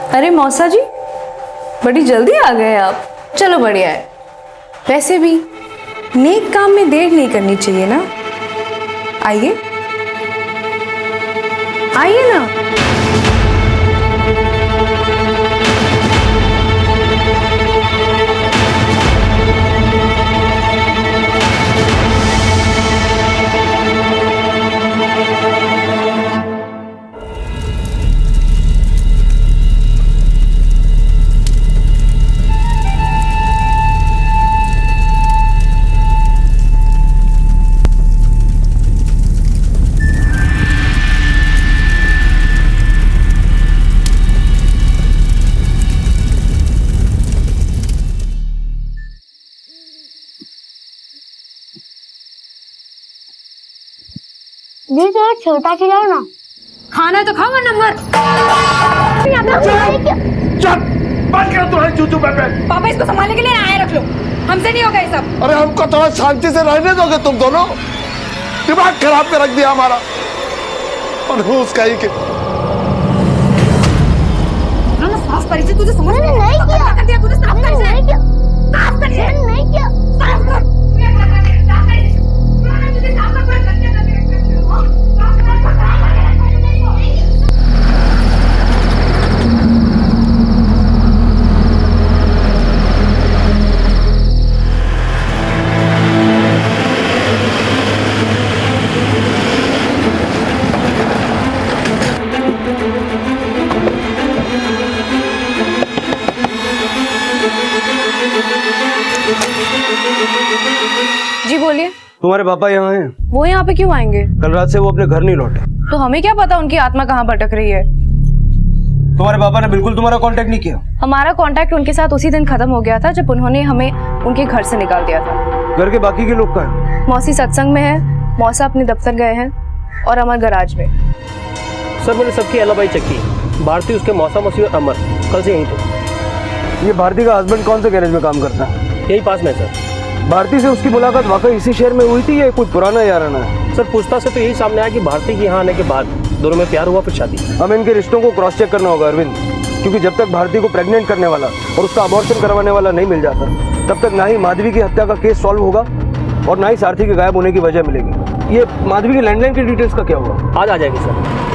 अरे मौसा जी, बड़ी जल्दी आ गए आप। चलो बढ़िया है। वैसे भी नेक काम में देर नहीं करनी चाहिए ना। आइए आइए ना। जी थोड़ा छोटा खिलाओ ना। खाना तो खाओ नंबर। चुप बंद कर तू है चूचू पे। पापा इसको संभालने के लिए आए रख लो, हमसे नहीं होगा ये सब। अरे हमको थोड़ा शांति से रहने दोगे तुम दोनों? दिमाग खराब कर रख दिया हमारा। मनहूस कहीं के साफ परिचय तुझे समझ में नहीं किया। कर दिया तूने। साफ परिचय नहीं किया। साफ परिचय नहीं किया। साफ कर। जी बोलिए। तुम्हारे पापा यहाँ हैं? वो यहाँ पे क्यों आएंगे? कल रात से वो अपने घर नहीं लौटे। तो हमें क्या पता उनकी आत्मा कहाँ भटक रही है। तुम्हारे पापा ने बिल्कुल तुम्हारा कांटेक्ट नहीं किया? हमारा कांटेक्ट उनके साथ उसी दिन खत्म हो गया था जब उन्होंने हमें उनके घर से निकाल दिया था। घर के बाकी के लोग कहाँ हैं? मौसी सत्संग में है, मौसा अपने दफ्तर गए हैं और अमर गराज में। सर मैंने सबकी एलाबाई चेक की। भारती, उसके मौसा, मौसी और अमर कल से यहीं थे। ये भारती का हस्बैंड कौन से गैरेज में काम करता है? यही पास में सर। भारती से उसकी मुलाकात वाकई इसी शहर में हुई थी या कुछ पुराना याराना है? सर पूछताछ से तो यही सामने आया कि भारती के यहाँ आने के बाद दोनों में प्यार हुआ, फिर शादी। हमें इनके रिश्तों को क्रॉस चेक करना होगा अरविंद, क्योंकि जब तक भारती को प्रेग्नेंट करने वाला और उसका अबॉर्शन करवाने वाला नहीं मिल जाता तब तक ना ही माधवी की हत्या का केस सॉल्व होगा और ना ही सारथी के गायब होने की वजह मिलेगी। ये माधवी की लैंडलाइन की डिटेल्स का क्या हुआ? आज आ जाएगी सर।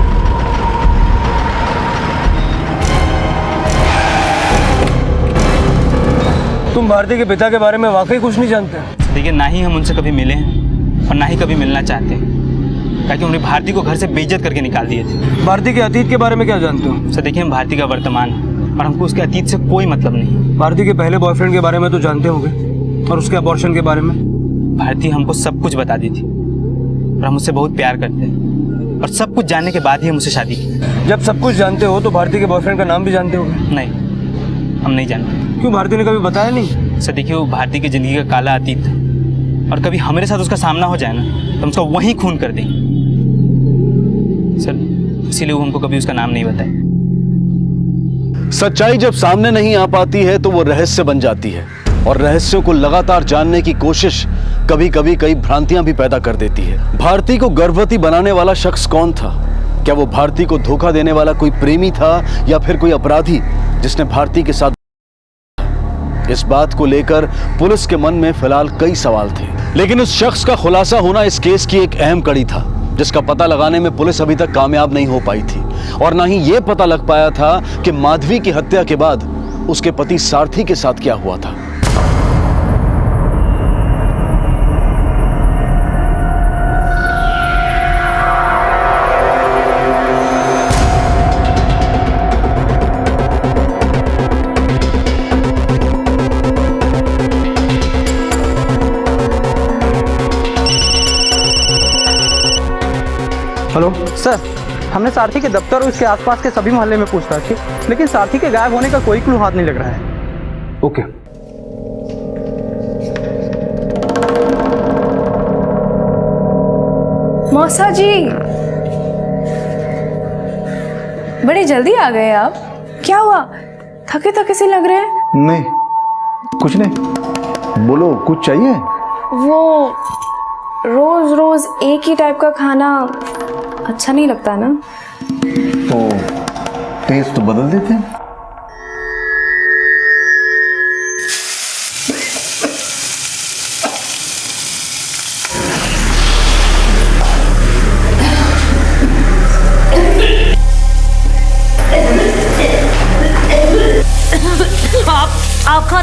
तुम भारती के पिता के बारे में वाकई कुछ नहीं जानते? देखिए, ना ही हम उनसे कभी मिले हैं और ना ही कभी मिलना चाहते हैं, ताकि उन्हें भारती को घर से बेइज्जत करके निकाल दिए थे। भारती के अतीत के बारे में क्या जानते हो? सर देखिए, हम भारती का वर्तमान और हमको उसके अतीत से कोई मतलब नहीं। भारती के पहले बॉयफ्रेंड के बारे में तो जानते होंगे, और उसके अबॉर्शन के बारे में? भारती हमको सब कुछ बता दी थी और हम उससे बहुत प्यार करते हैं, और सब कुछ जानने के बाद ही हम उससे शादी की। जब सब कुछ जानते हो तो भारती के बॉयफ्रेंड का नाम भी जानते होगे? नहीं, हम नहीं जानते। क्यों, भारती ने कभी बताया नहीं? सर देखिए, वो भारती की ज़िंदगी का काला अतीत था, और कभी हमारे साथ उसका सामना हो जाए ना तो हम उसका वहीं खून कर देंगे। सर इसीलिए वो हमको कभी उसका नाम नहीं बताया। सच्चाई जब सामने नहीं आ पाती है तो वो रहस्य बन जाती है, और रहस्यों को लगातार जानने की कोशिश कभी कभी कई भ्रांतियां भी पैदा कर देती है। भारती को गर्भवती बनाने वाला शख्स कौन था? क्या वो भारती को धोखा देने वाला कोई प्रेमी था या फिर कोई अपराधी जिसने भारती के साथ? इस बात को लेकर पुलिस के मन में फिलहाल कई सवाल थे, लेकिन उस शख्स का खुलासा होना इस केस की एक अहम कड़ी था, जिसका पता लगाने में पुलिस अभी तक कामयाब नहीं हो पाई थी, और ना ही यह पता लग पाया था कि माधवी की हत्या के बाद उसके पति सारथी के साथ क्या हुआ था। हेलो सर, हमने सारथी के दफ्तर और इसके आसपास के सभी मोहल्ले में पूछताछ की, लेकिन सारथी के गायब होने का कोई क्लू हाथ नहीं लग रहा है। ओके। मौसा जी, बड़ी जल्दी आ गए आप। क्या हुआ, थके थके से लग रहे हैं? नहीं, कुछ नहीं। बोलो, कुछ चाहिए? वो रोज रोज एक ही टाइप का खाना अच्छा नहीं लगता ना। तो टेस्ट तो बदल देते हैं।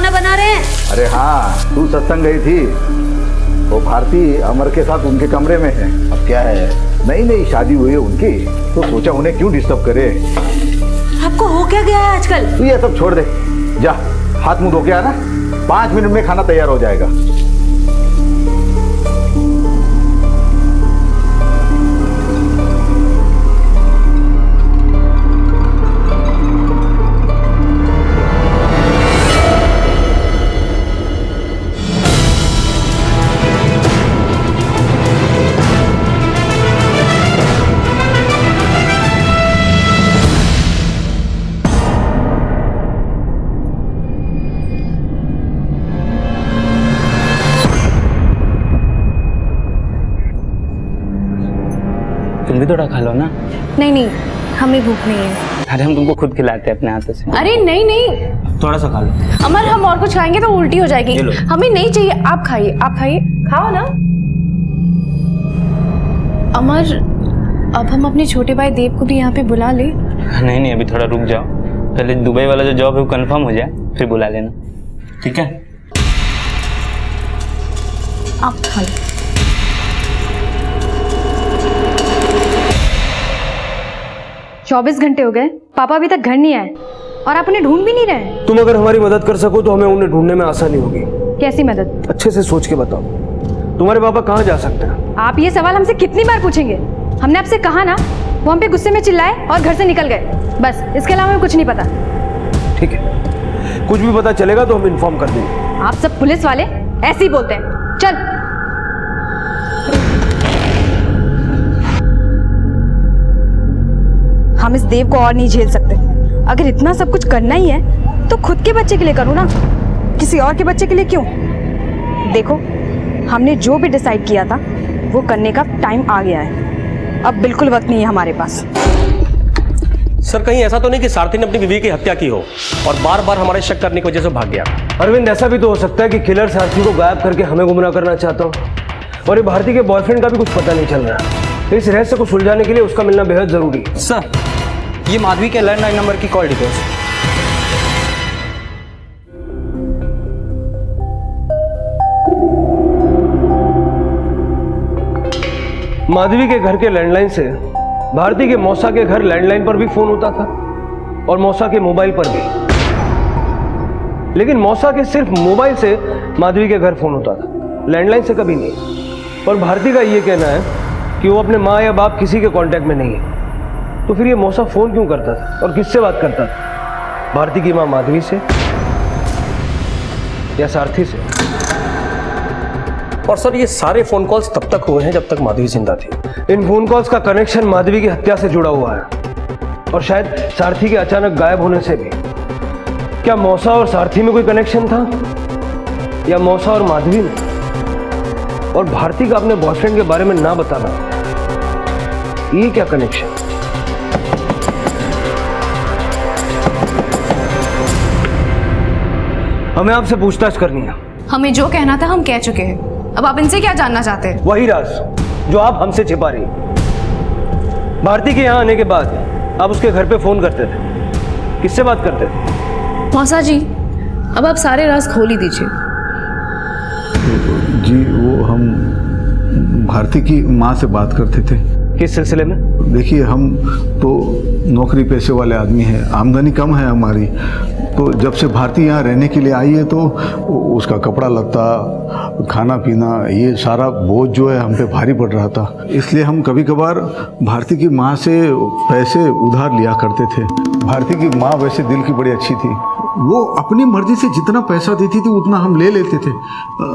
खाना बना रहे हैं। अरे हाँ, तू सत्संग गई थी, वो भारती अमर के साथ उनके कमरे में है। अब क्या है, नई नई शादी हुई है उनकी, तो सोचा उन्हें क्यों डिस्टर्ब करे। आपको हो क्या गया है आजकल? तू ये सब छोड़ दे, जा हाथ मुंह धो के आना, 5 मिनट में खाना तैयार हो जाएगा। तुम भी थोड़ा खा लो ना। नहीं नहीं, हमें भूख नहीं है। अरे हम तुमको खुद खिलाते हैं अपने हाथों से। अरे नहीं नहीं थोड़ा सा खा लो। अमर, हम और कुछ खाएंगे तो उल्टी हो जाएगी। ये लो। हमें नहीं चाहिए, आप खाइए, आप खाइए, खाओ ना। अमर, अब हम अपने छोटे भाई देव को भी यहाँ पे बुला ले। नहीं नहीं, अभी थोड़ा रुक जाओ, पहले दुबई वाला जो जॉब है वो कंफर्म हो जाए, फिर बुला लेना, ठीक है? आप खा लो। चौबीस घंटे हो गए, पापा अभी तक घर नहीं आए और आप उन्हें ढूंढ भी नहीं रहे। तुम अगर हमारी मदद कर सको तो हमें उन्हें ढूंढने में आसानी होगी। कैसी मदद? अच्छे से सोच के बताओ, तुम्हारे पापा कहाँ जा सकते हैं? आप ये सवाल हमसे कितनी बार पूछेंगे? हमने आपसे कहा ना, वो हम पे गुस्से में चिल्लाए और घर से निकल गए, बस इसके अलावा हमें कुछ नहीं पता। ठीक है, कुछ भी पता चलेगा तो हम इन्फॉर्म कर देंगे। आप सब पुलिस वाले ऐसे ही बोलते हैं। चल। हम इस देव को और नहीं झेल सकते। अगर इतना सब कुछ करना ही है तो खुद के बच्चे के लिए करो ना, किसी और के बच्चे के लिए क्यों? देखो, हमने जो भी डिसाइड किया था वो करने का टाइम आ गया है, अब बिल्कुल वक्त नहीं है हमारे पास। सर कहीं ऐसा तो नहीं कि सारथी ने अपनी बीवी की हत्या की हो और बार बार हमारे शक करने की वजह से भाग गया? अरविंद, ऐसा भी तो हो सकता है कि किलर सारथी को गायब करके हमें गुमराह करना चाहता हो, और ये भारती के बॉयफ्रेंड का भी कुछ पता नहीं चल रहा। इस रहस्य को सुलझाने के लिए उसका मिलना बेहद जरूरी है। सर, ये माधवी के लैंडलाइन नंबर की कॉल डिटेल्स। माधवी के घर के लैंडलाइन से भारती के मौसा के घर लैंडलाइन पर भी फोन होता था और मौसा के मोबाइल पर भी, लेकिन मौसा के सिर्फ मोबाइल से माधवी के घर फोन होता था, लैंडलाइन से कभी नहीं। और भारती का ये कहना है कि वो अपने माँ या बाप किसी के कांटेक्ट में नहीं है। तो फिर ये मौसा फोन क्यों करता था और किससे बात करता था? भारती की माँ माधवी से या सारथी से? और सर ये सारे फोन कॉल्स तब तक हुए हैं जब तक माधवी जिंदा थी। इन फोन कॉल्स का कनेक्शन माधवी की हत्या से जुड़ा हुआ है और शायद सारथी के अचानक गायब होने से भी। क्या मौसा और सारथी में कोई कनेक्शन था, या मौसा और माधवी में? और भारती का अपने बॉयफ्रेंड के बारे में ना बताना, ये क्या कनेक्शन? हमें आपसे पूछताछ करनी है। हमें जो कहना था हम कह चुके हैं, अब आप इनसे क्या जानना चाहते हैं? वही राज जो आप हमसे छिपा रही। भारती के यहाँ आने के बाद आप उसके घर पे फोन करते थे, किससे बात करते थे? मौसा जी, अब आप सारे राज खोल ही दीजिए। जी, वो हम भारती की माँ से बात करते थे। किस सिलसिले में? देखिए, हम तो नौकरी पेशे वाले आदमी हैं, आमदनी कम है हमारी, तो जब से भारती यहाँ रहने के लिए आई है तो उसका कपड़ा लत्ता, खाना पीना, ये सारा बोझ जो है हम पे भारी पड़ रहा था। इसलिए हम कभी कभार भारती की माँ से पैसे उधार लिया करते थे। भारती की माँ वैसे दिल की बड़ी अच्छी थी, वो अपनी मर्जी से जितना पैसा देती थी उतना हम ले लेते थे।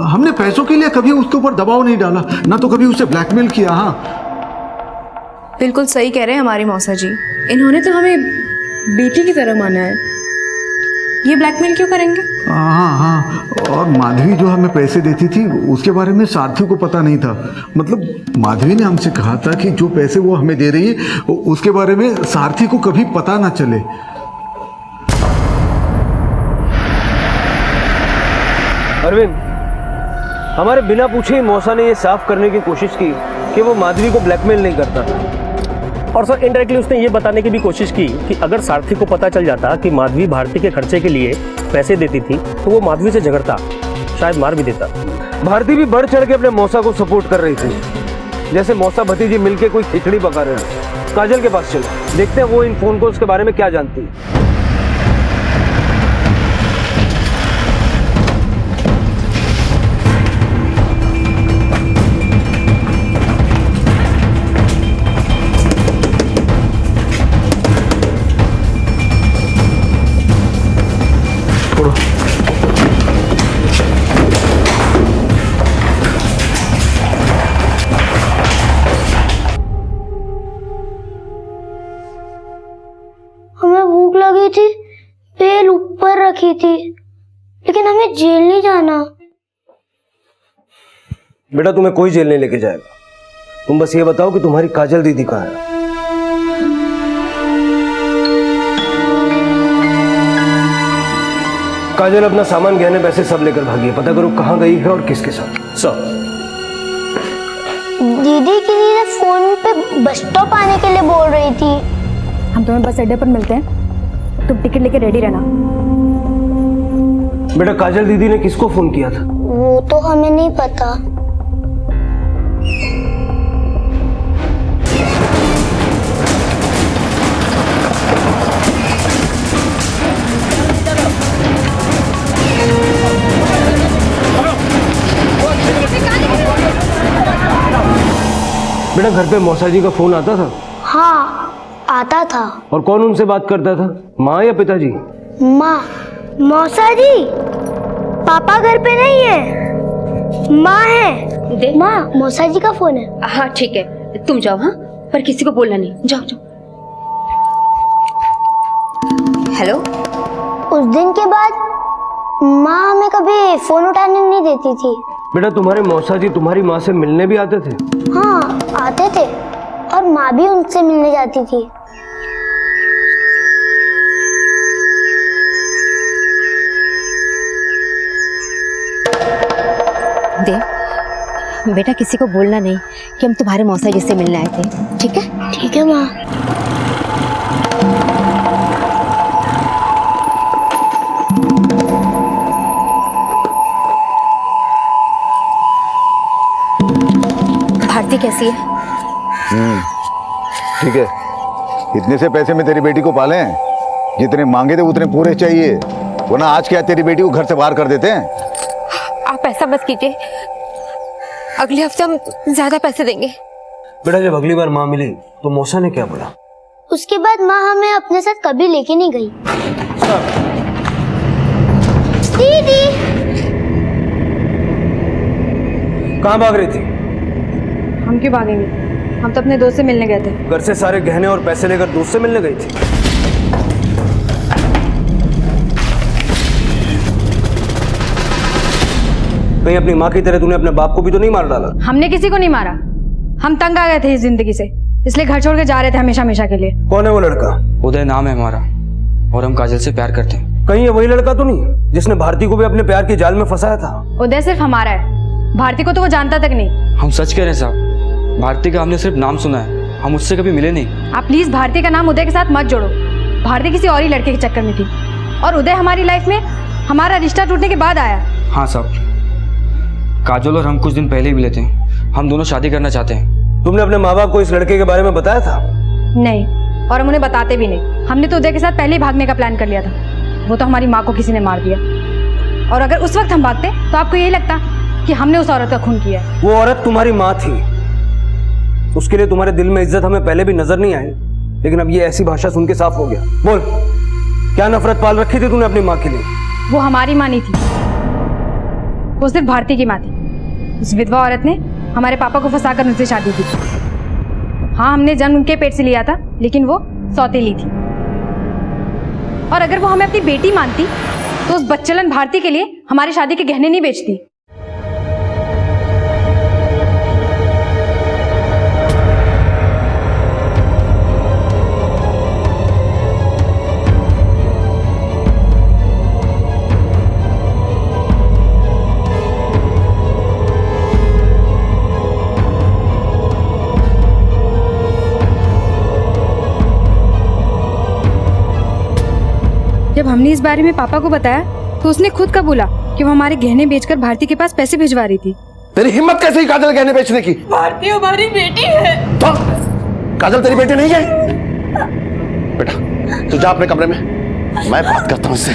हमने पैसों के लिए कभी उसके ऊपर दबाव नहीं डाला, ना तो कभी उसे ब्लैकमेल किया। हाँ, बिल्कुल सही कह रहे हैं हमारी मौसा जी, इन्होंने तो हमें बेटी की तरह माना है, ये ब्लैकमेल क्यों करेंगे? हाँ, और माधवी जो हमें पैसे देती थी उसके बारे में सारथी को पता नहीं था। मतलब माधवी ने हमसे कहा था कि जो पैसे वो हमें दे रही है उसके बारे में सारथी को कभी पता ना चले। अरविंद, हमारे बिना पूछे ही मौसा ने ये साफ करने की कोशिश की कि वो माधवी को ब्लैकमेल नहीं करता था। और सर इनडायरेक्टली उसने ये बताने की भी कोशिश की कि अगर सारथी को पता चल जाता कि माधवी भारती के खर्चे के लिए पैसे देती थी तो वो माधवी से झगड़ता, शायद मार भी देता। भारती भी बढ़ चढ़ के अपने मौसा को सपोर्ट कर रही थी, जैसे मौसा भतीजी मिलके कोई खिचड़ी पका रहे हैं। काजल के पास चलो, देखते हैं वो इन फोन कॉल्स के बारे में क्या जानती है। हमें भूख लगी थी, बेल ऊपर रखी थी, लेकिन हमें जेल नहीं जाना। बेटा तुम्हें कोई जेल नहीं लेके जाएगा, तुम बस ये बताओ कि तुम्हारी काजल दीदी कहाँ है। काजल अपना सामान गहने पैसे सब लेकर भागी है, पता करो कहाँ गई है और किसके साथ। सर दीदी किसी ने फोन पे बस स्टॉप आने के लिए बोल रही थी। हम तुम्हें बस अड्डे पर मिलते हैं, तुम टिकट लेके रेडी रहना। बेटा काजल दीदी ने किसको फोन किया था? वो तो हमें नहीं पता। बेटा घर पे मौसा जी का फोन आता था? हाँ आता था। और कौन उनसे बात करता था, माँ या पिताजी? माँ। मौसा जी पापा घर पे नहीं है, माँ है। माँ मौसा जी का फोन है। हाँ ठीक है, तुम जाओ। हाँ पर किसी को बोलना नहीं, जाओ जाओ। हेलो। उस दिन के बाद माँ हमें कभी फोन उठाने नहीं देती थी। बेटा तुम्हारे मौसा जी तुम्हारी माँ से मिलने भी आते थे? हाँ आते थे, और माँ भी उनसे मिलने जाती थी। देव बेटा किसी को बोलना नहीं कि हम तुम्हारे मौसा जी से मिलने आए थे, ठीक है? ठीक है माँ। भारती कैसी है? ठीक है, इतने से पैसे में तेरी बेटी को पालें, जितने मांगे थे उतने पूरे चाहिए, वरना आज क्या तेरी बेटी को घर से बाहर कर देते हैं। आप ऐसा बस कीजिए, अगले हफ्ते हम ज्यादा पैसे देंगे। बेटा जब अगली बार माँ मिली तो मौसा ने क्या बोला? उसके बाद माँ हमें अपने साथ कभी लेके नहीं गई। दीदी कहाँ भाग रही थी? हम क्यों भागेंगे, हम तो अपने दोस्त से मिलने गए थे। घर से सारे गहने और पैसे लेकर दोस्त से मिलने गई थी? कहीं अपनी माँ की तरह तूने अपने बाप को भी तो नहीं मार डाला? हमने किसी को नहीं मारा, हम तंग आ गए थे इस जिंदगी से, इसलिए घर छोड़ के जा रहे थे हमेशा हमेशा के लिए। कौन है वो लड़का? उदय नाम है हमारा, और हम काजल से प्यार करते हैं। कहीं ये वही लड़का तो नहीं जिसने भारती को भी अपने प्यार के जाल में फंसाया था? उदय सिर्फ हमारा है, भारती को तो वो जानता तक नहीं। हम सच कह रहे हैं साहब, भारती का हमने सिर्फ नाम सुना है, हम उससे कभी मिले नहीं। आप प्लीज भारती का नाम उदय के साथ मत जोड़ो, भारती किसी और ही लड़के के चक्कर में थी, और उदय हमारी लाइफ में हमारा रिश्ता टूटने के बाद आया। हाँ साहब, काजल और हम कुछ दिन पहले ही मिले थे, हम दोनों शादी करना चाहते हैं। तुमने अपने माँ बाप को इस लड़के के बारे में बताया था? नहीं, और हम उन्हें बताते भी नहीं। हमने तो उदय के साथ पहले ही भागने का प्लान कर लिया था, वो तो हमारी माँ को किसी ने मार दिया। और अगर उस वक्त हम भागते तो आपको यही लगता कि हमने उस औरत का खून किया। वो औरत तुम्हारी माँ थी, उसके लिए तुम्हारे दिल में इज्जत हमें पहले भी नजर नहीं आई, लेकिन अब ये ऐसी भाषा सुन के साफ हो गया। बोल, क्या नफरत पाल रखी थी तूने अपनी माँ के लिए? वो हमारी माँ नहीं थी, वो सिर्फ भारती की माँ थी। उस विधवा औरत ने हमारे पापा को फंसाकर उनसे शादी की थी। हाँ, हमने जन्म उनके पेट से लिया था, लेकिन वो सौतेली थी। और अगर वो हमें अपनी बेटी मानती तो उस बच्चलन भारती के लिए हमारी शादी के गहने नहीं बेचती। जब हमने इस बारे में पापा को बताया तो उसने खुद का बोला कि वो हमारे गहने बेचकर भारती के पास पैसे भिजवा रही थी। तेरी हिम्मत कैसे ही काजल गहने बेचने की? भारती हमारी बेटी है। तो काजल तेरी बेटी नहीं है? बेटा तू जा अपने कमरे में, मैं बात करता हूँ इससे।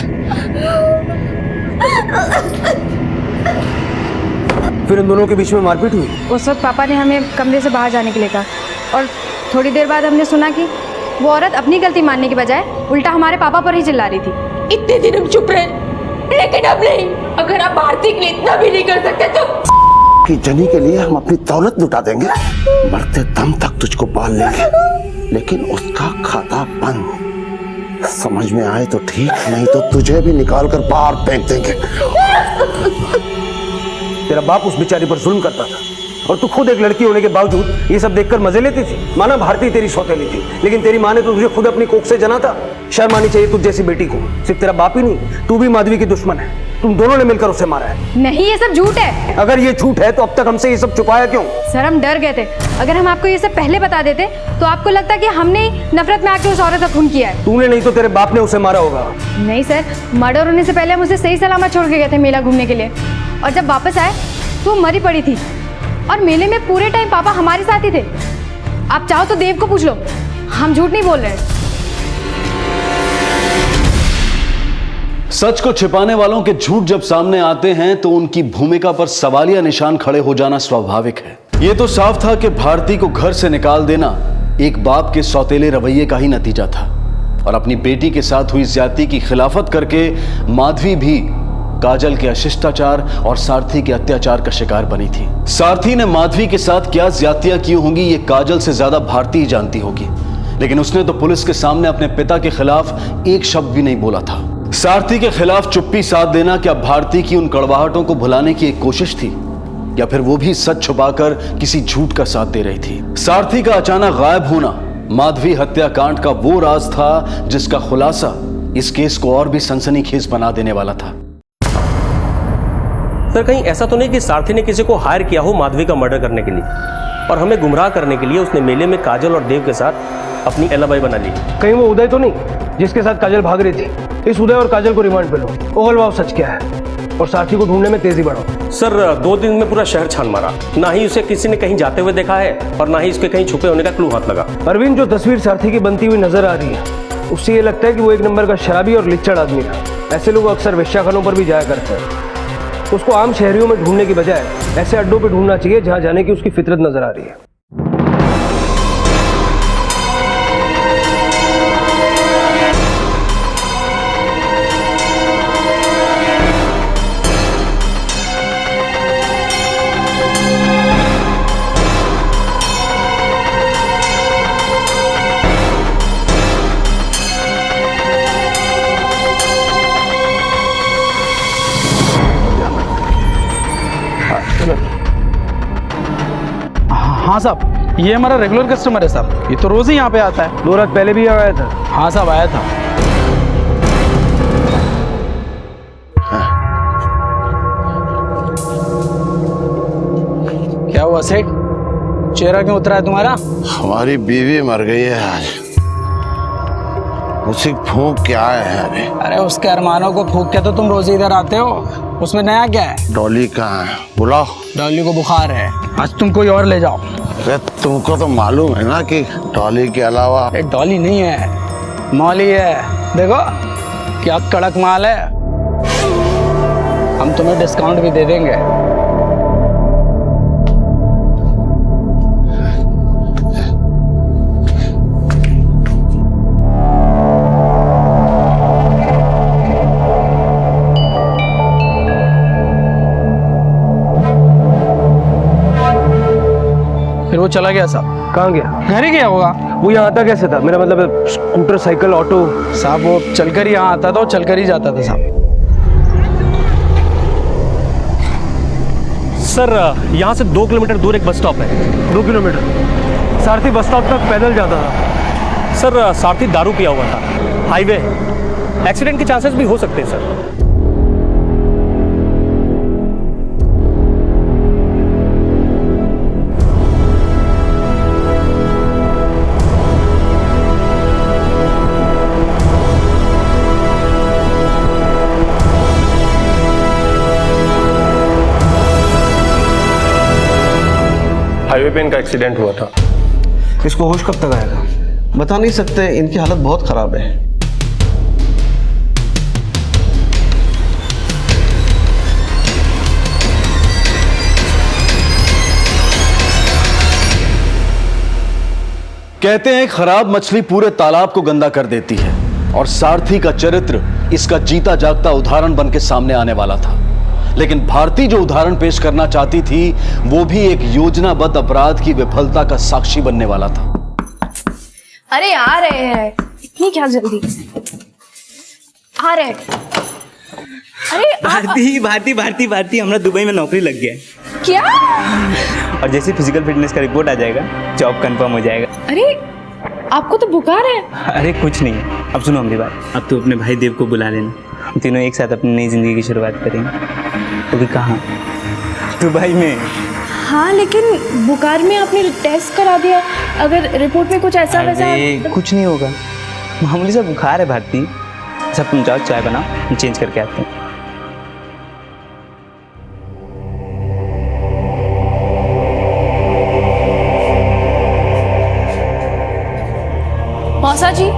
फिर इन दोनों के बीच में मारपीट हुई? उस वक्त पापा ने हमें कमरे से बाहर जाने के लिए कहा और थोड़ी देर बाद हमने सुना कि वो औरत अपनी गलती मानने के बजाय उल्टा हमारे पापा पर ही चिल्ला रही थी। इतने दिन हम चुप रहे, लेकिन अब नहीं। अगर आप भारती के लिए इतना भी नहीं कर सकते तो कि जनी के लिए हम अपनी दौलत लुटा देंगे, मरते दम तक तुझको पाल लेंगे, लेकिन उसका खाता बंद। समझ में आए तो ठीक, नहीं तो तुझे भी निकाल कर बाहर फेंक देंगे। तेरा बाप उस बेचारी पर जुल्म करता था और तू खुद एक लड़की होने के बावजूद ये सब देखकर मजे लेती थी। माना भारती तेरी सौतेली थी, लेकिन तेरी माँ ने तो तुझे खुद अपनी कोख से जना था। शर्म आनी चाहिए तुझ जैसी बेटी को। सिर्फ तेरा बाप ही नहीं, तू भी माधवी की दुश्मन है। तुम दोनों ने मिलकर उसे मारा है। नहीं, ये सब झूठ है। अगर ये झूठ है तो अब तक हमसे ये सब छुपाया क्यों? सर, हम डर गए थे। अगर हम आपको ये सब पहले बता देते तो आपको लगता कि हमने नफरत में आके उस औरत का खून किया है। तूने नहीं तो तेरे बाप ने उसे मारा होगा। नहीं सर, मर्डर होने से पहले हम उसे सही सलामत छोड़ के गए थे मेला घूमने के लिए, और जब वापस आए तो वो मरी पड़ी थी। और मेले में पूरे टाइम पापा हमारे साथ ही थे। आप चाहो तो देव को पूछ लो, हम झूठ नहीं बोल रहे हैं। सच को छिपाने वालों के झूठ जब सामने आते हैं तो उनकी भूमिका पर सवालिया निशान खड़े हो जाना स्वाभाविक है। यह तो साफ था कि भारती को घर से निकाल देना एक बाप के सौतेले रवैये का ही नतीजा था, और अपनी बेटी के साथ हुई ज्यादती की खिलाफत करके माधवी भी काजल के अशिष्टाचार और सारथी के अत्याचार का शिकार बनी थी। सारथी ने माधवी के साथ क्या ज्यादतियां की होंगी ये काजल से ज्यादा भारती ही जानती होगी, लेकिन उसने तो पुलिस के सामने अपने पिता के खिलाफ एक शब्द भी नहीं बोला था। सारथी के खिलाफ चुप्पी साध देना क्या भारती की उन कड़वाहटों को भुलाने की एक कोशिश थी, या फिर वो भी सच छुपाकर किसी झूठ का साथ दे रही थी? सारथी का अचानक गायब होना माधवी हत्याकांड का वो राज था जिसका खुलासा इस केस को और भी सनसनीखेज बना देने वाला था। सर, कहीं ऐसा तो नहीं कि सारथी ने किसी को हायर किया हो माधवी का मर्डर करने के लिए, और हमें गुमराह करने के लिए उसने मेले में काजल और देव के साथ अपनी एलाबाई बना ली? कहीं वो उदय तो नहीं जिसके साथ काजल भाग रही थी? इस उदय और काजल को रिमांड पे लो, ओहलवाओ सच क्या है, और सारथी को ढूंढने में तेजी बढ़ाओ। सर, 2 दिन में पूरा शहर छान मारा, ना ही उसे किसी ने कहीं जाते हुए देखा है और ना ही उसके कहीं छुपे होने का क्लू हाथ लगा। अरविंद, जो तस्वीर सारथी की बनती हुई नजर आ रही है उससे ये लगता है कि वो एक नंबर का शराबी और लिच्चड़ आदमी था। ऐसे लोग अक्सर वेश्याखानों पर भी जाया करते हैं। उसको आम शहरियों में ढूंढने की बजाय ऐसे अड्डों पे ढूंढना चाहिए जहां जाने की उसकी फितरत नजर आ रही है। हाँ साहब, ये हमारा रेगुलर कस्टमर है साहब, ये तो रोज ही यहाँ पे आता है। 2 रात पहले भी आया था? हाँ साहब, आया था। क्या हुआ सेठ, चेहरा क्यों उतरा है तुम्हारा? हमारी बीवी मर गई है आज, उसी फूंक क्या है अभी? अरे उसके अरमानों को फूंक के तो तुम रोज इधर आते हो, उसमें नया क्या है? डॉली कहाँ है? बुलाओ। डॉली को बुखार है, आज तुम कोई और ले जाओ। अरे तुमको तो मालूम है ना कि डॉली के अलावा। अरे डॉली नहीं है, मौली है। देखो क्या कड़क माल है, हम तुम्हें डिस्काउंट भी दे देंगे। फिर वो चला गया साहब। कहाँ गया? घर ही गया होगा। वो यहाँ आता कैसे था? मेरा मतलब स्कूटर, साइकिल, ऑटो? साहब वो चलकर यहाँ आता था और चलकर ही जाता था साहब। सर, यहाँ से 2 किलोमीटर दूर एक बस स्टॉप है। 2 किलोमीटर? सारथी बस स्टॉप तक पैदल जाता था? सर, सारथी दारू पिया हुआ था। हाईवे एक्सीडेंट के चांसेस भी हो सकते हैं सर। हाईवे पे इनका एक्सीडेंट हुआ था। इसको होश कब तक आएगा? बता नहीं सकते, इनकी हालत बहुत खराब है। कहते हैं खराब मछली पूरे तालाब को गंदा कर देती है, और सारथी का चरित्र इसका जीता जागता उदाहरण बन के सामने आने वाला था। लेकिन भारती जो उदाहरण पेश करना चाहती थी वो भी एक योजनाबद्ध अपराध की विफलता का साक्षी बनने वाला था। अरे आ रहे हैं, इतनी क्या जल्दी? आ रहे। अरे भारती हमरा दुबई में नौकरी लग गया है। क्या? और जैसे फिजिकल फिटनेस का रिपोर्ट आ जाएगा जॉब कंफर्म हो जाएगा। अरे आपको तो बुखार है। अरे कुछ नहीं, अब सुनो मेरी बात, अब तो अपने भाई देव को बुला लेना, हम तीनों एक साथ अपनी नई जिंदगी की शुरुआत करेंगे। वो भी कहाँ? दुबई में। हाँ लेकिन बुखार में आपने टेस्ट करा दिया, अगर रिपोर्ट में कुछ ऐसा वैसा कुछ नहीं होगा, मामूली सा बुखार है भारती। सब तुम जाओ चाय बनाओ, हम चेंज करके आते हैं। मौसा जी,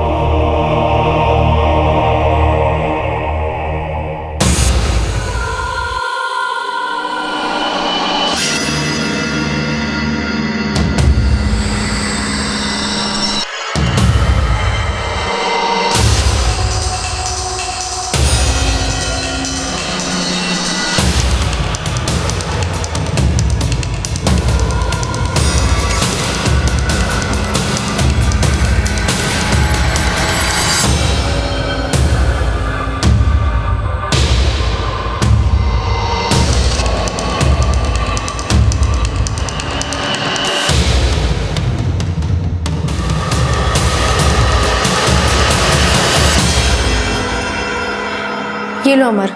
ये लो अमर,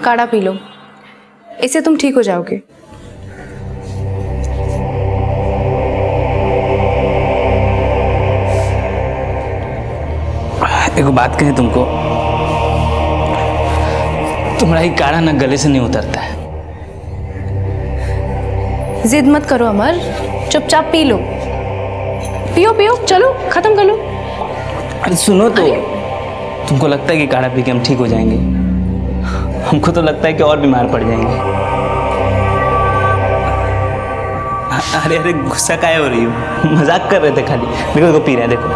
काढ़ा पी लो, इससे तुम ठीक हो जाओगे। एक बात कहें तुमको, तुम्हारा ही काढ़ा ना गले से नहीं उतरता है। जिद मत करो अमर, चुपचाप पी लो। पियो पियो, चलो खत्म कर लो। अरे सुनो तो, तुमको लगता है कि काढ़ा पी के हम ठीक हो जाएंगे? हमको तो लगता है कि और बीमार पड़ जाएंगे। अरे अरे गुस्सा काहे हो रही हो? मजाक कर रहे थे खाली। देखो देखो पी रहे हैं, देखो।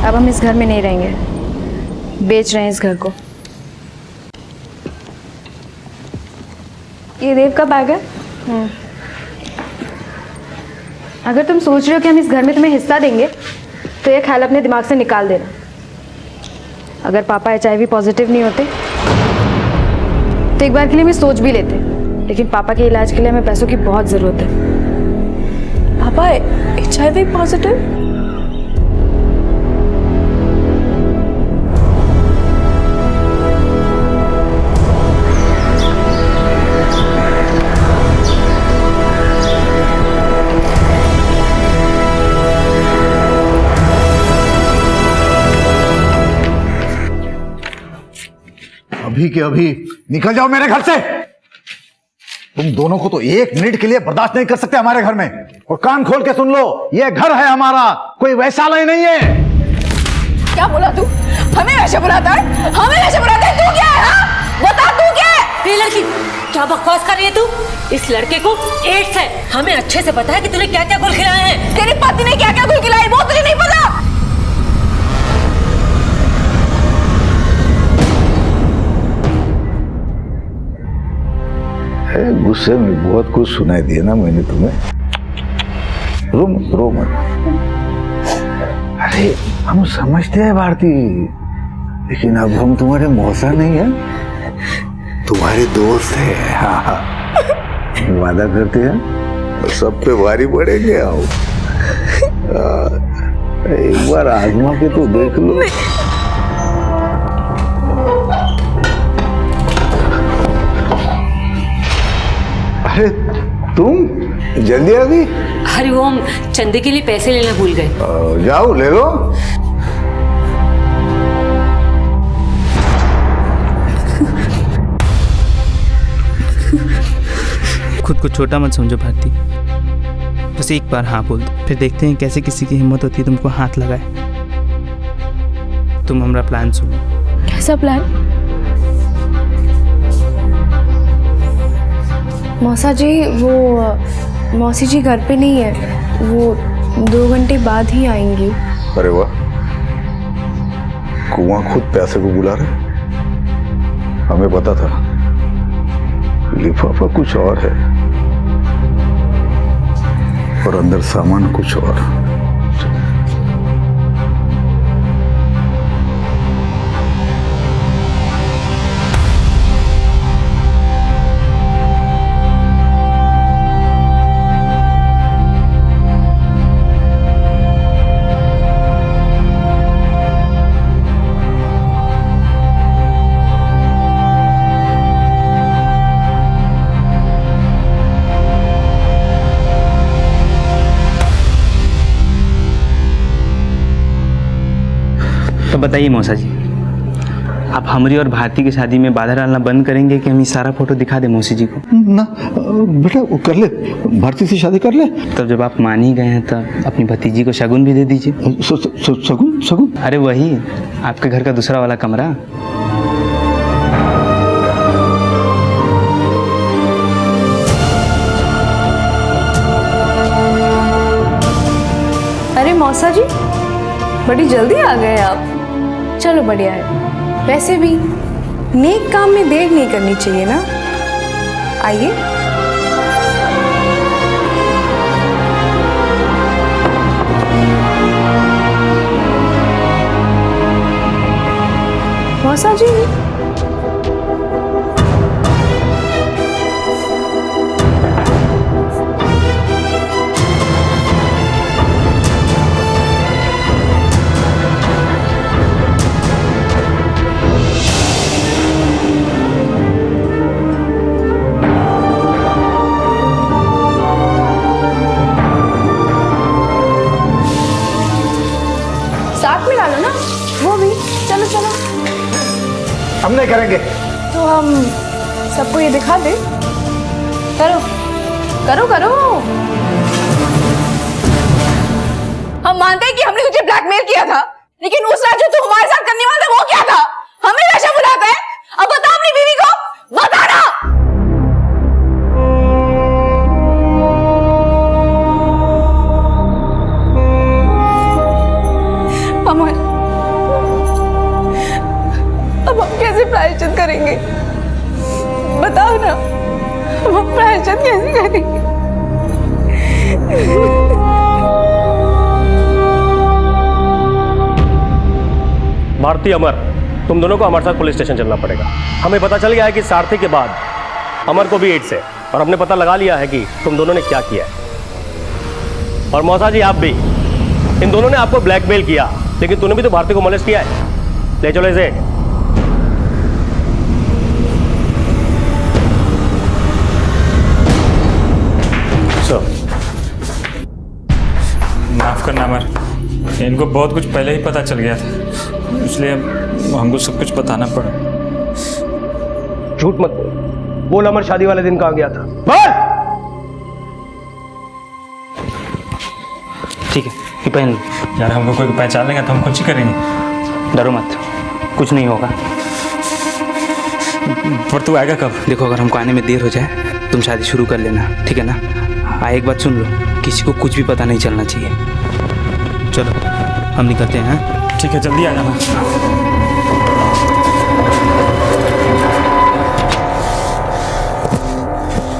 अब हम इस घर में नहीं रहेंगे, बेच रहे हैं इस घर को। ये देव का बैग है। अगर तुम सोच रहे हो कि हम इस घर में तुम्हें हिस्सा देंगे तो ये ख्याल अपने दिमाग से निकाल देना। अगर पापा HIV पॉजिटिव नहीं होते तो एक बार के लिए मैं सोच भी लेते, लेकिन पापा के इलाज के लिए हमें पैसों की बहुत ज़रूरत है। पापा HIV पॉजिटिव? अभी के अभी निकल जाओ मेरे घर से। तुम दोनों को तो एक मिनट के लिए बर्दाश्त नहीं कर सकते हमारे घर में। और कान खोल के सुन लो, ये घर है हमारा, कोई वैशालय नहीं है। क्या बोला तू? हमें वैसे बुलाता है? हमें वैसे बुलाता है? तू क्या है? हाँ? बता तू क्या है? ये लड़की क्या बकवास कर रही है तू? इस लड़के को एड्स है, हमें अच्छे से पता है कि तूने क्या क्या गुल खिलाए हैं। तेरी पति ने क्या क्या गुल खिलाई वो तुझे नहीं पता? गुस्से में बहुत कुछ सुनाई दिया ना मैंने तुम्हें। रो मत। अरे हम समझते हैं भारती, लेकिन अब हम तुम्हारे मौसा नहीं है। तुम्हारे दोस्त है। हाँ हाँ, वादा करते हैं और सब पे भारी पड़ेंगे। आओ एक बार आजमा के तो देख लो। अरे तुम जल्दी आ गई। हरिओम, चंदे के लिए पैसे लेना भूल गए। जाओ ले लो। खुद को छोटा मत समझो भारती, बस एक बार हाँ बोल दो, फिर देखते हैं कैसे किसी की हिम्मत होती है तुमको हाथ लगाए। तुम हमारा प्लान सुनो। कैसा प्लान? मौसा जी, वो मौसी जी घर पे नहीं है, वो 2 घंटे बाद ही आएंगी। अरे वाह, कुआं खुद पैसे को बुला रहे। हमें पता था, लिफाफा कुछ और है और अंदर सामान कुछ और। तो बताइए मौसा जी, आप हमारी और भारती की शादी में बाधा डालना बंद करेंगे कि हम ये सारा फोटो दिखा दें मौसी जी को? ना बेटा, वो कर ले, भारती से शादी कर ले। तब जब आप मान ही गए हैं तो अपनी भतीजी को शगुन भी दे दीजिए। शगुन? शगुन? अरे वही आपके घर का दूसरा वाला कमरा। अरे मौसा जी, बड़ी जल्दी आ गए आप। चलो बढ़िया है। वैसे भी नेक काम में देर नहीं करनी चाहिए ना। आइए। मौसा जी, साथ में डालो ना वो भी। चलो चलो, हम नहीं करेंगे। तो हम सबको ये दिखा दे। करो करो करो। हम मानते हैं कि हमने तुझे ब्लैकमेल किया था, लेकिन उस रात जो तू हमारे साथ करने वाला था वो क्या था? हमें नशा बुलाता है। अब बता अपनी बीवी को, बता ना। अमर, अब हम कैसे प्रायश्चित करेंगे? बताओ ना, हम प्रायश्चित कैसे करेंगे? भारती, अमर, तुम दोनों को हमारे साथ पुलिस स्टेशन चलना पड़ेगा। हमें पता चल गया है कि सारथी के बाद अमर को भी एड्स है और हमने पता लगा लिया है कि तुम दोनों ने क्या किया है। और मौसा जी, आप भी, इन दोनों ने आपको ब्लैकमेल किया, लेकिन तूने भी तो भारती को मोलेस्ट किया है। ले चलो इसे। माफ करना अमर, इनको बहुत कुछ पहले ही पता चल गया था, इसलिए हमको सब कुछ बताना पड़ा। झूठ मत बोल, अमर शादी वाले दिन कहाँ गया था? बोल। ठीक है, ये पहन लो। यार हमको कोई पहचान लेगा तो हम कुछ ही करेंगे। डरो मत, कुछ नहीं होगा। पर तू आएगा कब? देखो, अगर हमको आने में देर हो जाए तुम शादी शुरू कर लेना, ठीक है ना? एक बात सुन लो, किसी को कुछ भी पता नहीं चलना चाहिए। चलो हम निकलते हैं। ठीक है, जल्दी आ जाना।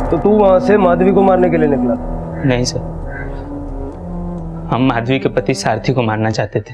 तो तू वहां से माधवी को मारने के लिए निकला? नहीं सर, हम माधवी के पति सारथी को मारना चाहते थे।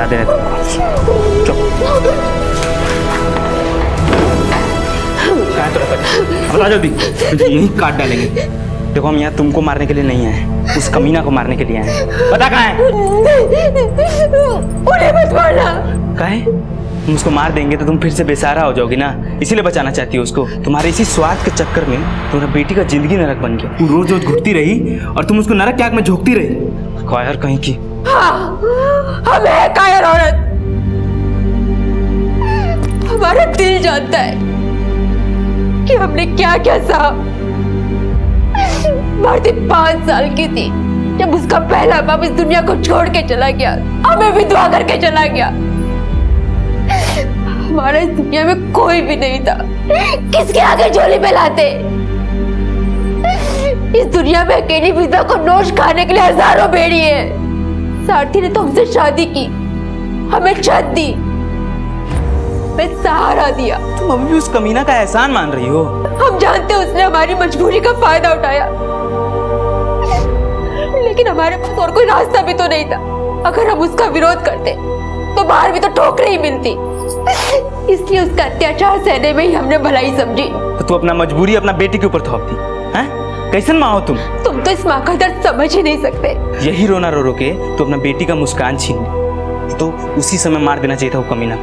बता दे रहे तुमको। चुप। कहाँ है तुरंत? बता जल्दी, यही काट डालेंगे। देखो हम यहाँ तुमको मारने के लिए नहीं आए, उस कमीना को मारने के लिए आए हैं। बता कहाँ है? उन्हें मत मारना। कहाँ है? तुम उसको मार देंगे तो तुम फिर से बेसहारा हो जाओगी ना, इसीलिए बचाना चाहती हो उसको। तुम्हारे इसी स्वार्थ के चक्कर में तुम्हारा बेटी का जिंदगी नरक बन गया। तू रोज रोज घुटती रही और तुम उसको नरक की आग में झोंकती रही। कायर कहीं की। हाँ, हम है कायर औरत। हमारा दिल जानता है कि हमने क्या क्या सहा। भारती 5 साल की थी जब उसका पहला बाप इस दुनिया को छोड़ के चला गया, हमें विधवा करके चला गया। हमारा इस दुनिया में कोई भी नहीं था, किसके आगे झोली में लाते। इस दुनिया में अकेली विधवा को नोश खाने के लिए हजारों भेड़ी है। सारथी ने तो हमसे शादी की, हमें छत दी, हमें सहारा दिया। तुम अभी भी उस कमीना का एहसान मान रही हो? हम जानते हैं उसने हमारी मजबूरी का फायदा उठाया, लेकिन हमारे पास और कोई रास्ता भी तो नहीं था। अगर हम उसका विरोध करते तो बाहर भी तो ठोकरें ही मिलती। इसलिए उसका अत्याचार सहने में ही हमने भलाई समझी। तो तू अपना मजबूरी अपना बेटी के ऊपर थोपती हैं? कैसन माँ हो तुम? तुम तो इस माँ का दर्द समझ ही नहीं सकते। यही रोना रो रो के तो अपना बेटी का मुस्कान छीन ली, तो उसी समय मार देना चाहिए था वो कमीना,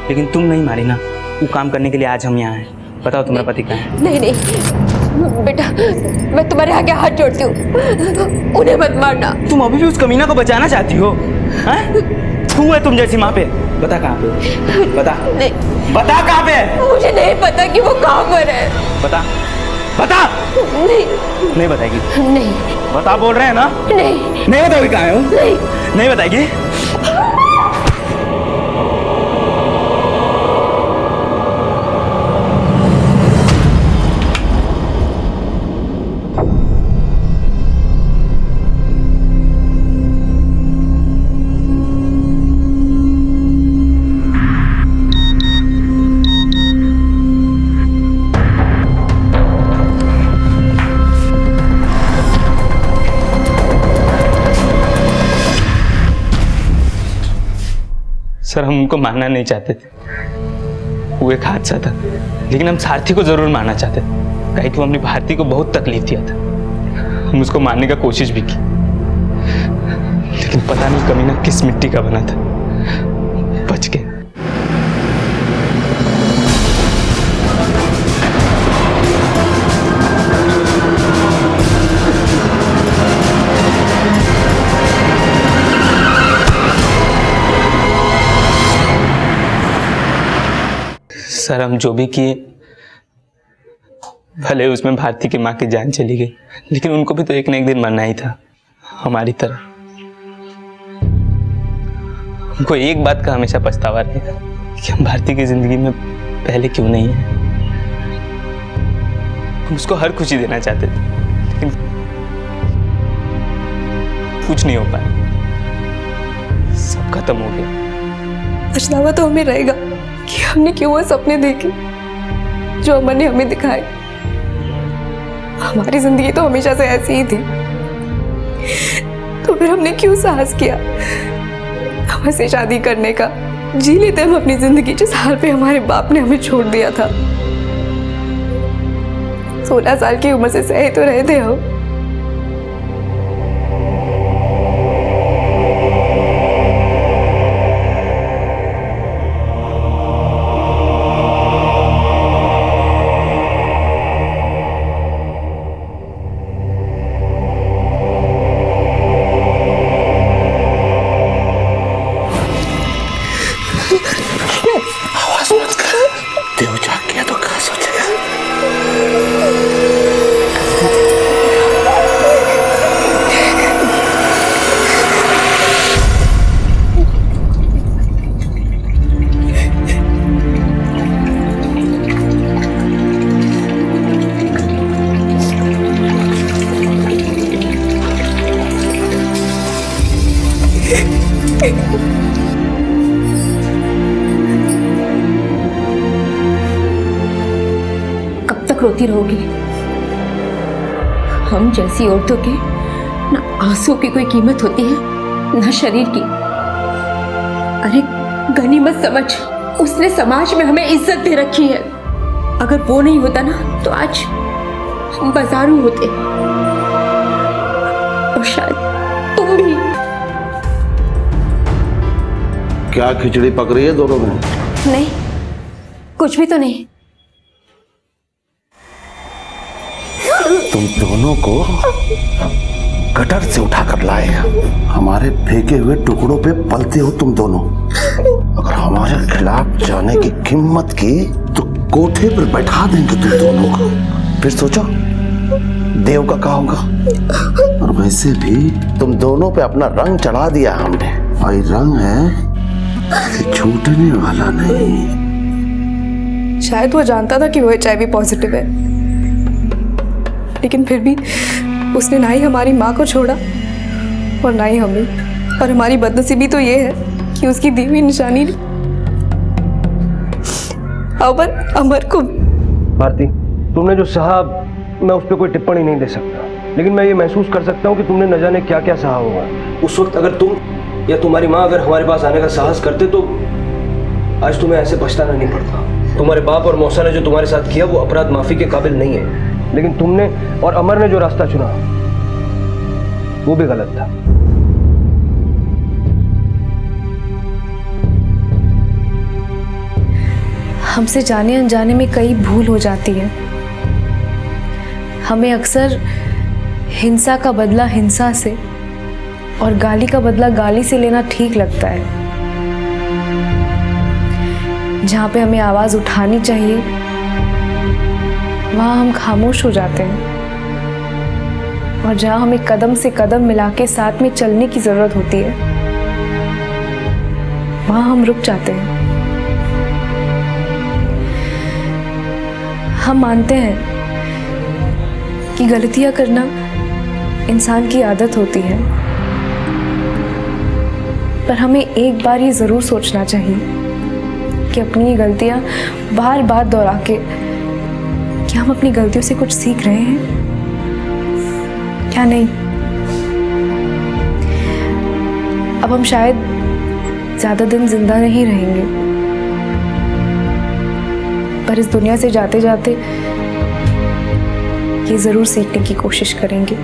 लेकिन तुम नहीं मारी ना। वो काम करने के लिए आज हम यहाँ हैं। बताओ तुम्हारा पति कहाँ है? नहीं नहीं बेटा, मैं तुम्हारे आगे हाथ जोड़ती हूँ, उन्हें मत मारना। तुम अभी भी उस कमीना को बचाना चाहती हो? तू है तुम जैसी माँ पे। बता कहाँ पे? बता। नहीं। बता कहाँ पे है? मुझे नहीं पता कि वो कहाँ पर है। बता। बता। नहीं। नहीं बताएगी? नहीं। बता बोल रहे हैं ना? नहीं। नहीं बताओगी कहाँ है वो? नहीं। नहीं बताएगी? सर हम उनको मारना नहीं चाहते थे, वो एक हादसा था, लेकिन हम सारथी को जरूर मारना चाहते थे, काहे कि वो अपनी भारती को बहुत तकलीफ दिया था। हम उसको मारने का कोशिश भी की, लेकिन पता नहीं कमीना किस मिट्टी का बना था, बच गए। सर हम जो भी किए, भले उसमें भारती की माँ की जान चली गई, लेकिन उनको भी तो एक न एक दिन मरना ही था, हमारी तरह। हमको एक बात का हमेशा पछतावा रहेगा कि हम भारती की जिंदगी में पहले क्यों नहीं है। हम उसको हर खुशी देना चाहते थे, लेकिन कुछ नहीं हो पाया, सब खत्म हो गया। पछतावा तो हमें रहेगा कि हमने क्यों वो सपने देखे जो अमर ने हमें दिखाए। हमारी जिंदगी तो हमेशा से ऐसी ही थी, तो फिर हमने क्यों साहस किया अमर से शादी करने का। जी लेते हम अपनी जिंदगी जिस हाल पे हमारे बाप ने हमें छोड़ दिया था। 16 साल की उम्र से सहे तो रहे थे हम। देव जाग गया तो क्या सोचेगा? कब तक रोती रहोगी? हम जैसी औरतों के ना आंसू की कोई कीमत होती है, ना शरीर की। अरे गनीमत समझ, उसने समाज में हमें इज्जत दे रखी है। अगर वो नहीं होता ना तो आज हम बाजारू होते, और शायद तुम भी। क्या खिचड़ी पक रही है दोनों में? नहीं, कुछ भी तो नहीं। तुम दोनों को गटर से उठाकर लाए हैं। हमारे फेंके हुए टुकड़ों पे पलते हो तुम दोनों। अगर हमारे खिलाफ जाने की हिम्मत की तो कोठे पर बैठा देंगे तुम दोनों को। फिर सोचो देव का क्या होगा। और वैसे भी तुम दोनों पे अपना रंग चढ़ा दिया हमने, और ये रंग है कि छूटने वाला नहीं। शायद वो जानता था कि वो HIV पॉजिटिव है, लेकिन फिर भी उसने ना ही हमारी माँ को छोड़ा और ना ही हमें। और हमारी बदनसीबी तो ये है कि उसकी दी हुई निशानी अमर को। भारती, तुमने जो सहा मैं उस पर कोई टिप्पणी नहीं दे सकता, लेकिन मैं ये महसूस कर सकता हूँ कि तुमने न जाने क्या क्या सहा होगा उस वक्त। अगर तुम या तुम्हारी माँ अगर हमारे पास आने का साहस करते तो आज तुम्हें ऐसे पछताना नहीं पड़ता। तुम्हारे बाप और मौसा ने जो तुम्हारे साथ किया वो अपराध माफी के काबिल नहीं है, लेकिन तुमने और अमर ने जो रास्ता चुना वो भी गलत था। हमसे जाने अनजाने में कई भूल हो जाती है। हमें अक्सर हिंसा का बदला हिंसा से और गाली का बदला गाली से लेना ठीक लगता है। जहाँ पे हमें आवाज उठानी चाहिए वहाँ हम खामोश हो जाते हैं, और जहाँ हमें कदम से कदम मिला के साथ में चलने की जरूरत होती है वहाँ हम रुक जाते हैं। हम मानते हैं कि गलतियां करना इंसान की आदत होती है, पर हमें एक बार ये जरूर सोचना चाहिए कि अपनी ये गलतियां बार बार दोहरा के क्या हम अपनी गलतियों से कुछ सीख रहे हैं, क्या नहीं। अब हम शायद ज्यादा दिन जिंदा नहीं रहेंगे, पर इस दुनिया से जाते जाते ये जरूर सीखने की कोशिश करेंगे